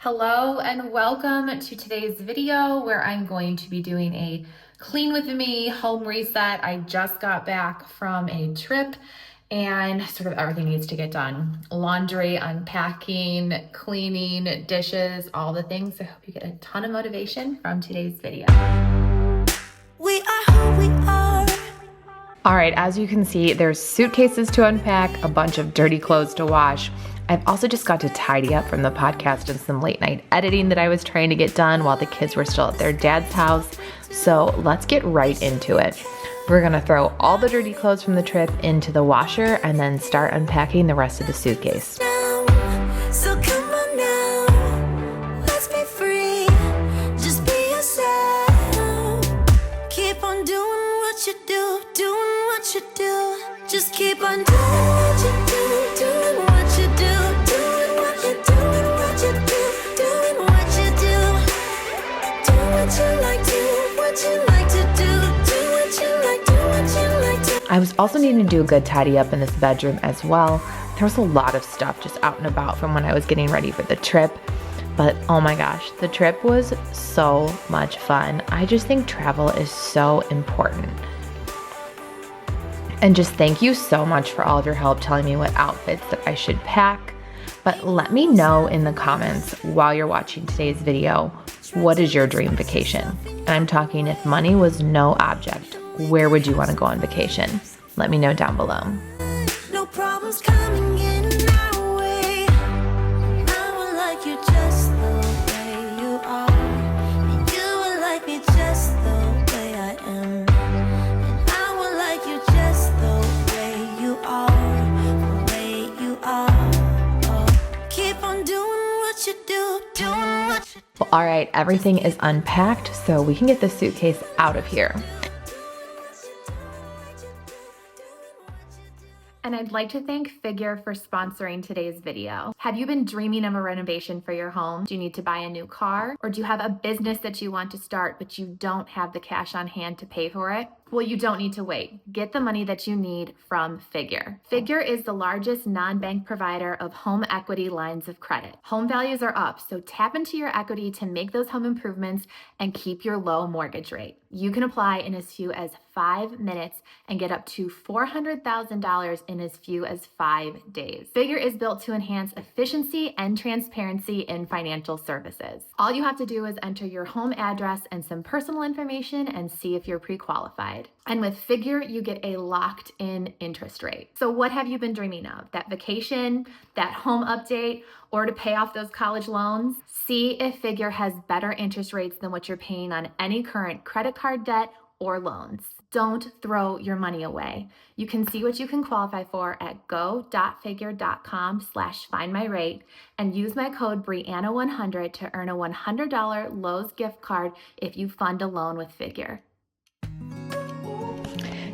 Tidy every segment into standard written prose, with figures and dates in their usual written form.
Hello and welcome to today's video where I'm going to be doing a clean with me home reset. I just got back from a trip and sort of everything needs to get done. Laundry, unpacking, cleaning, dishes, all the things. I hope you get a ton of motivation from today's video. We are who we are. All right, as you can see, there's suitcases to unpack, a bunch of dirty clothes to wash. I've also just got to tidy up from the podcast and some late night editing that I was trying to get done while the kids were still at their dad's house. So let's get right into it. We're gonna throw all the dirty clothes from the trip into the washer and then start unpacking the rest of the suitcase. So come on now, let's be free. Just be yourself. Keep on doing what you do, doing what you do. Just keep on doing what you do, doing what you do, doing what you do, doing what you do, doing what you do. Do what you like, do what you like to do, do what you like, do what you like to. I was also needing to do a good tidy up in this bedroom as well. There was a lot of stuff just out and about from when I was getting ready for the trip. But oh my gosh, the trip was so much fun. I just think travel is so important. And just thank you so much for all of your help telling me what outfits that I should pack. But let me know in the comments while you're watching today's video, what is your dream vacation? And I'm talking if money was no object, where would you want to go on vacation? Let me know down below. No problems coming in our way. I will like you just the way you are. And you will like me just the way I am. And I will like you just the way you are. The way you are. Oh, keep on doing what you do, doing what you do. Well, all right, everything is unpacked, so we can get the suitcase out of here. And I'd like to thank Figure for sponsoring today's video. Have you been dreaming of a renovation for your home? Do you need to buy a new car? Or do you have a business that you want to start, but you don't have the cash on hand to pay for it? Well, you don't need to wait. Get the money that you need from Figure. Figure is the largest non-bank provider of home equity lines of credit. Home values are up, so tap into your equity to make those home improvements and keep your low mortgage rate. You can apply in as few as 5 minutes and get up to $400,000 in as few as 5 days. Figure is built to enhance efficiency and transparency in financial services. All you have to do is enter your home address and some personal information and see if you're pre-qualified. And with Figure, you get a locked-in interest rate. So what have you been dreaming of? That vacation, that home update, or to pay off those college loans? See if Figure has better interest rates than what you're paying on any current credit card debt or loans. Don't throw your money away. You can see what you can qualify for at go.figure.com/findmyrate and use my code Brianna100 to earn a $100 Lowe's gift card if you fund a loan with Figure.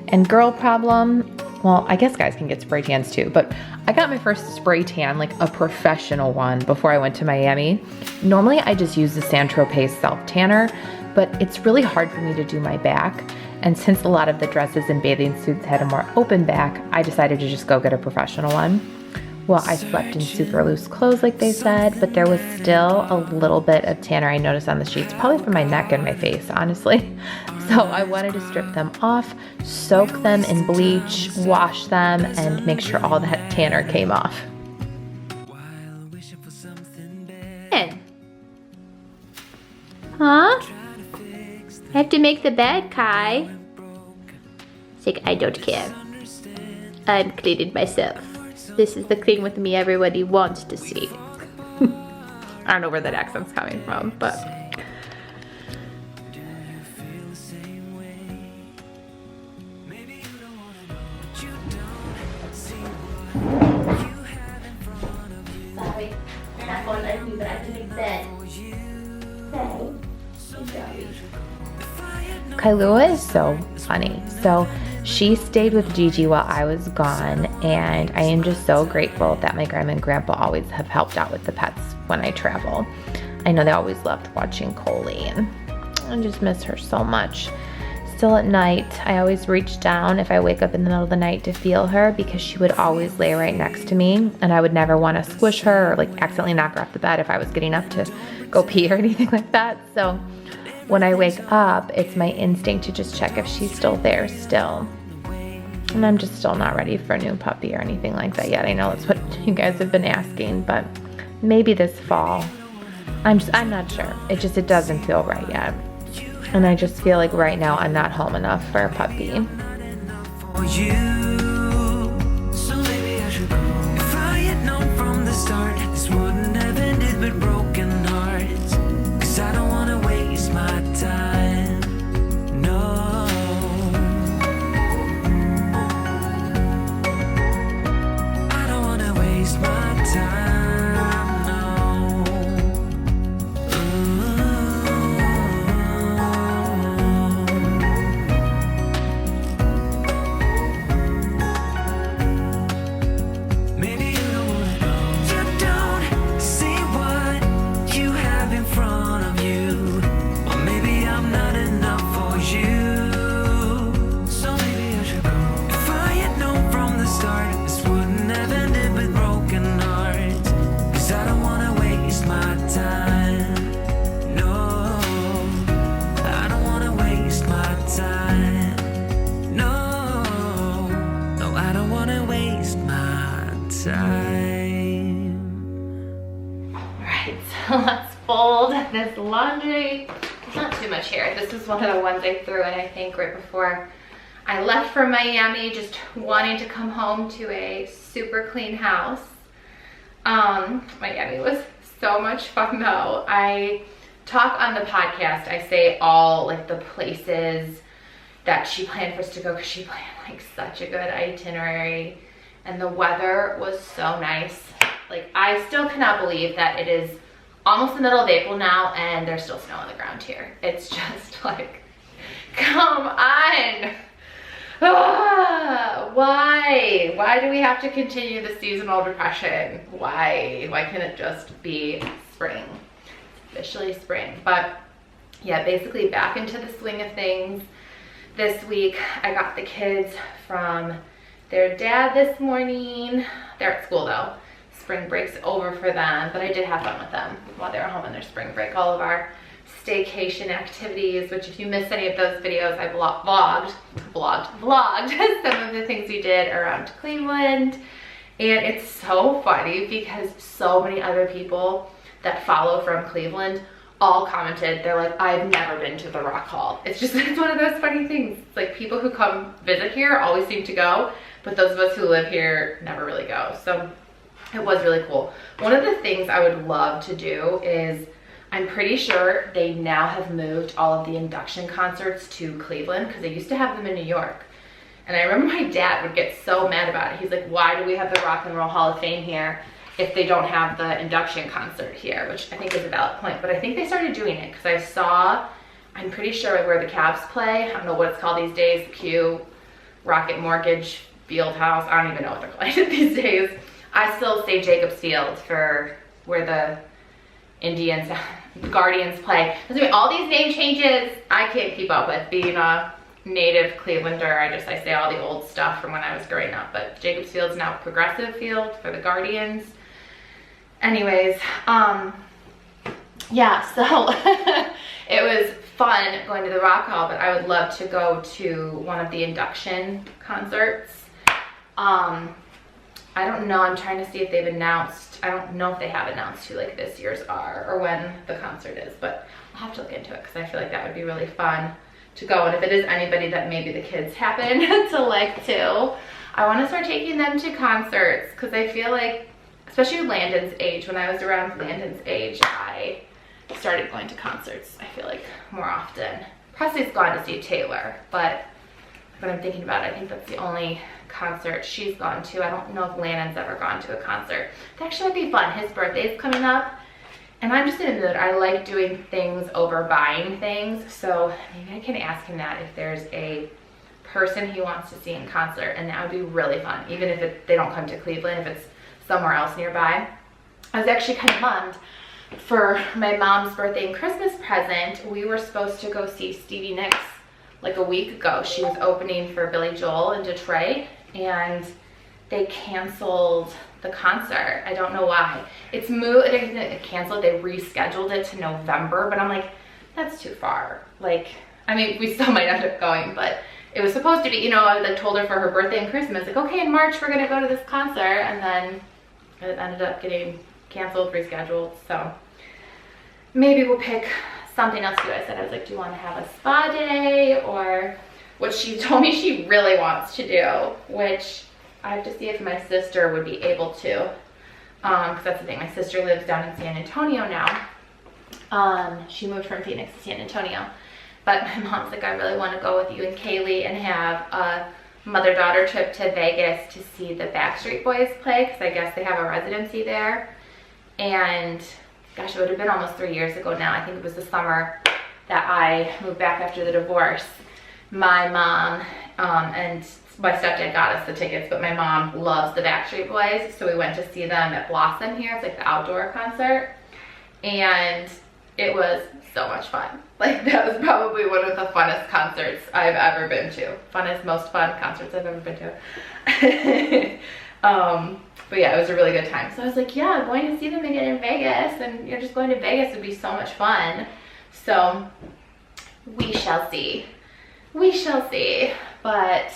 And girl problem, well, I guess guys can get spray tans too, but I got my first spray tan, like a professional one, before I went to Miami. Normally I just use the Saint-Tropez self-tanner, but it's really hard for me to do my back. And since a lot of the dresses and bathing suits had a more open back, I decided to just go get a professional one. Well, I slept in super loose clothes like they said, but there was still a little bit of tanner I noticed on the sheets, probably from my neck and my face, honestly. So I wanted to strip them off, soak them in bleach, wash them, and make sure all that tanner came off. Bed. Huh? I have to make the bed, Kai. It's like, I don't care. I'm cleaning myself. This is the clean with me everybody wants to see. I don't know where that accent's coming from, but... Sorry, you're not going to let me, but I have to make bed. Kailua is so funny. So she stayed with Gigi while I was gone, and I am just so grateful that my grandma and grandpa always have helped out with the pets when I travel. I know they always loved watching Coley, and I just miss her so much. still at night, I always reach down if I wake up in the middle of the night to feel her, because she would always lay right next to me and I would never want to squish her or like accidentally knock her off the bed if I was getting up to go pee or anything like that. So when I wake up, it's my instinct to just check if she's still there still. And I'm just still not ready for a new puppy or anything like that yet. I know that's what you guys have been asking, but maybe this fall. I'm not sure. It doesn't feel right yet. And I just feel like right now I'm not home enough for a puppy. For you, so maybe I should go. If I had known from the start, this wouldn't have ended with broken hearts. 'Cause I don't wanna waste my time. No, I don't wanna waste my time. Alright, so let's fold this laundry. There's not too much here. This is one of the ones I threw in, I think, right before I left for Miami, just wanting to come home to a super clean house. Miami was so much fun though. I talk on the podcast, I say all like the places that she planned for us to go, because she planned like such a good itinerary, and the weather was so nice. Like, I still cannot believe that it is almost the middle of April now and there's still snow on the ground here. It's just like, come on. Why do we have to continue the seasonal depression? Why can't it just be spring? It's officially spring. But yeah, basically back into the swing of things. This week I got the kids from their dad this morning. They're at school though. Spring break's over for them, but I did have fun with them while they were home on their spring break. All of our staycation activities, which if you missed any of those videos, I vlogged some of the things we did around Cleveland. And it's so funny because so many other people that follow from Cleveland all commented, they're like, I've never been to the Rock Hall. It's one of those funny things. It's like people who come visit here always seem to go, but those of us who live here never really go. So it was really cool. One of the things I would love to do is, I'm pretty sure they now have moved all of the induction concerts to Cleveland, because they used to have them in New York. And I remember my dad would get so mad about it. He's like, why do we have the Rock and Roll Hall of Fame here if they don't have the induction concert here? Which I think is a valid point, but I think they started doing it because I saw, I'm pretty sure where the Cavs play, I don't know what it's called these days, Q, Rocket Mortgage Field House, I don't even know what they're calling it these days. I still say Jacobs Field for where the Guardians play. Anyway, all these name changes I can't keep up with, being a native Clevelander. I say all the old stuff from when I was growing up, but Jacobs Field's now Progressive Field for the Guardians. Anyways, yeah, so it was fun going to the Rock Hall, but I would love to go to one of the induction concerts. I don't know, I'm trying to see if they've announced, I don't know if they have announced who like this year's are or when the concert is, but I'll have to look into it because I feel like that would be really fun to go. And if it is anybody that maybe the kids happen to like too, I want to start taking them to concerts, because I feel like, especially Landon's age, when I was around Landon's age, I started going to concerts, I feel like, more often. Presley's gone to see Taylor, but when I'm thinking about it, I think that's the only concert she's gone to. I don't know if Landon's ever gone to a concert. That actually would be fun. His birthday's coming up, and I'm just in a mood. I like doing things over buying things, so maybe I can ask him that if there's a person he wants to see in concert, and that would be really fun, even if they don't come to Cleveland, if it's somewhere else nearby. I was actually kind of bummed. For my mom's birthday and Christmas present, we were supposed to go see Stevie Nicks like a week ago. She was opening for Billy Joel in Detroit, and they canceled the concert. I don't know why. It's moved, they didn't cancel it, they rescheduled it to November, but I'm like, that's too far. Like, I mean, we still might end up going, but it was supposed to be, you know, I like told her for her birthday and Christmas, like, okay, in March we're gonna go to this concert, and then it ended up getting canceled, rescheduled, so maybe we'll pick something else to do. I was like, do you want to have a spa day, or what she told me she really wants to do, which I have to see if my sister would be able to, because that's the thing, my sister lives down in San Antonio now. She moved from Phoenix to San Antonio, but my mom's like, I really want to go with you and Kaylee and have a mother-daughter trip to Vegas to see the Backstreet Boys play, because I guess they have a residency there. And gosh, it would have been almost 3 years ago now. I think it was the summer that I moved back after the divorce. My mom and my stepdad got us the tickets, but my mom loves the Backstreet Boys, so we went to see them at Blossom here. It's like the outdoor concert, and it was so much fun. Like, that was probably one of the funnest concerts I've ever been to. Funnest, most fun concerts I've ever been to. But yeah, it was a really good time. So I was like, yeah, going to see them again in Vegas, and you're just going to Vegas would be so much fun. So we shall see. We shall see. But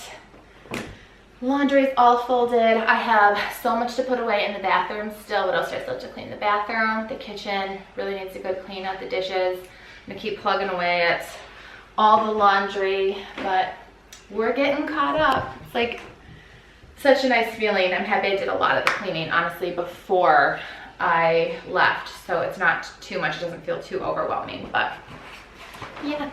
laundry is all folded. I have so much to put away in the bathroom still. What else do I still have to clean? The bathroom, the kitchen really needs a good clean out, the dishes. I'm gonna keep plugging away at all the laundry, but we're getting caught up. It's like such a nice feeling. I'm happy I did a lot of the cleaning, honestly, before I left, so it's not too much. It doesn't feel too overwhelming, but yeah.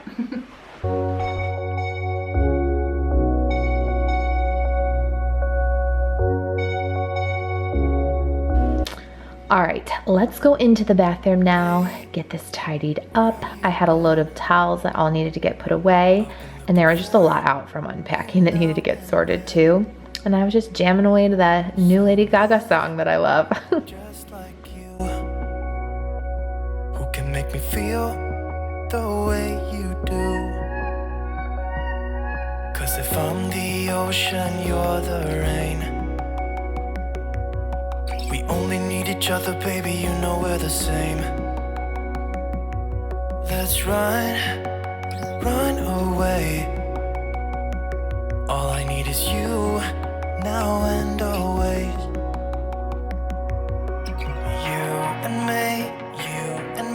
All right, let's go into the bathroom now, get this tidied up. I had a load of towels that all needed to get put away, and there was just a lot out from unpacking that needed to get sorted too. And I was just jamming away to that new Lady Gaga song that I love. Just like you, who can make me feel the way you do. 'Cause if I'm the ocean, you're the rain. We only need each other, baby, you know we're the same. Let's run away. All I need is you, now and always. You and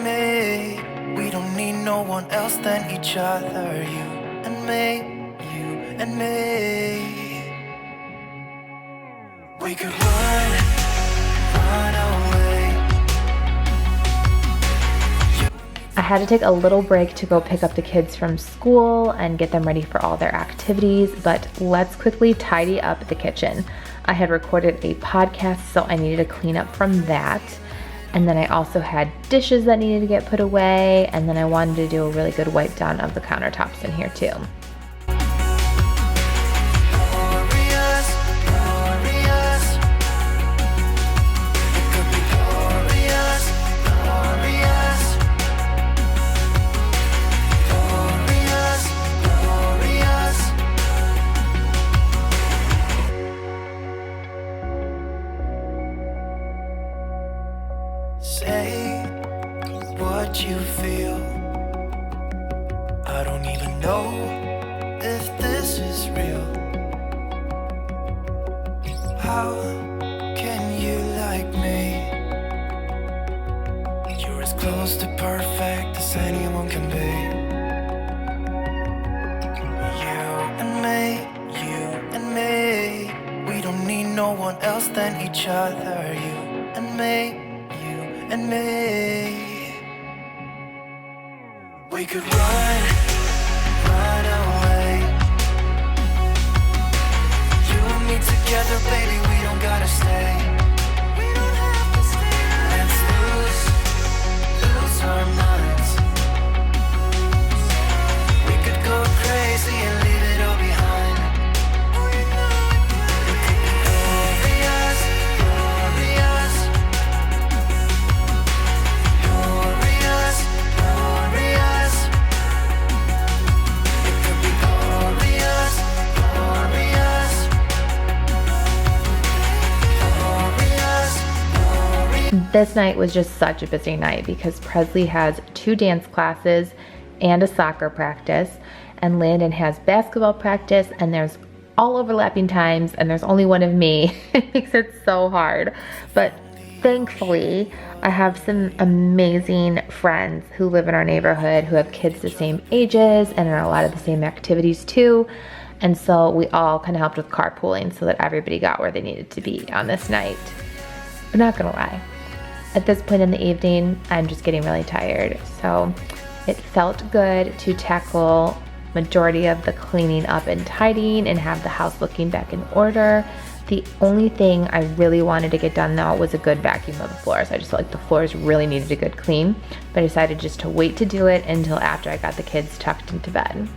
me, we don't need no one else than each other. You and me, we could run away. I had to take a little break to go pick up the kids from school and get them ready for all their activities, but let's quickly tidy up the kitchen. I had recorded a podcast, so I needed to clean up from that. And then I also had dishes that needed to get put away, and then I wanted to do a really good wipe down of the countertops in here too. Say what you feel. I don't even know if this is real. How can you like me? You're as close to perfect as anyone can be. You and me, we don't need no one else than each other. You and me, we could run away. You and me together, baby, we don't gotta stay. We don't have to stay. Let's lose our minds. We could go crazy and leave it all behind. It could be glorious, glorious. Glorious, glorious. It could be glorious. This night was just such a busy night because Presley has 2 dance classes and a soccer practice, and Landon has basketball practice, and there's all overlapping times, and there's only one of me. It makes it so hard. But thankfully, I have some amazing friends who live in our neighborhood who have kids the same ages and in a lot of the same activities too. And so we all kind of helped with carpooling so that everybody got where they needed to be on this night. But not gonna lie, at this point in the evening, I'm just getting really tired. So it felt good to tackle majority of the cleaning up and tidying and have the house looking back in order. The only thing I really wanted to get done though was a good vacuum of the floors. I just felt like the floors really needed a good clean, but I decided just to wait to do it until after I got the kids tucked into bed.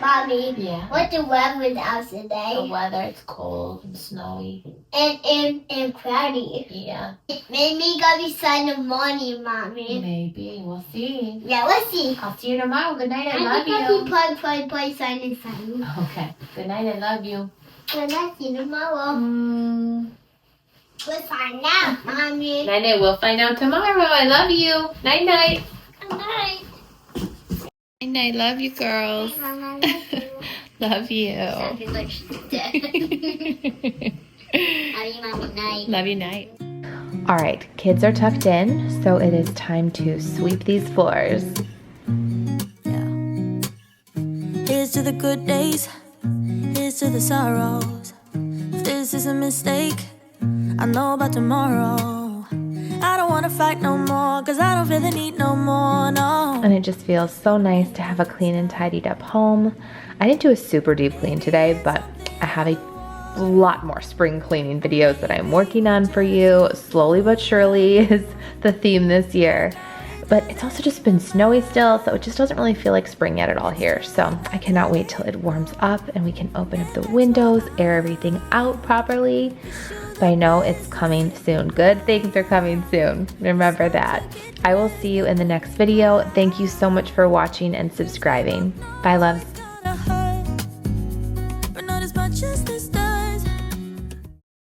Mommy, Yeah. what the weather out today? The weather, it's cold and snowy. And cloudy. Yeah. Maybe gonna be sun in the morning, Mommy. Maybe. We'll see. Yeah, we'll see. I'll see you tomorrow. Good night. I love you. Play sun and sun. Okay. Good night. I love you. Good night, see you tomorrow. We'll find out, Mommy. Night night. We'll find out tomorrow. I love you. Night night. Good night. Night night. Love you, girls. Mama, I love you. Love you. Sounded like she's dead. Love you, Mommy. Night. Love you. Night. All right, kids are tucked in, so it is time to sweep these floors. Here's to the good days, here's to the sorrows. If this is a mistake, I know about tomorrow. I don't wanna fight no more, cause I don't feel the need no more, no. And it just feels so nice to have a clean and tidied up home. I didn't do a super deep clean today, but I have a lot more spring cleaning videos that I'm working on for you. Slowly but surely is the theme this year. But it's also just been snowy still, so it just doesn't really feel like spring yet at all here. So I cannot wait till it warms up and we can open up the windows, air everything out properly. But I know it's coming soon. Good things are coming soon. Remember that. I will see you in the next video. Thank you so much for watching and subscribing. Bye, loves.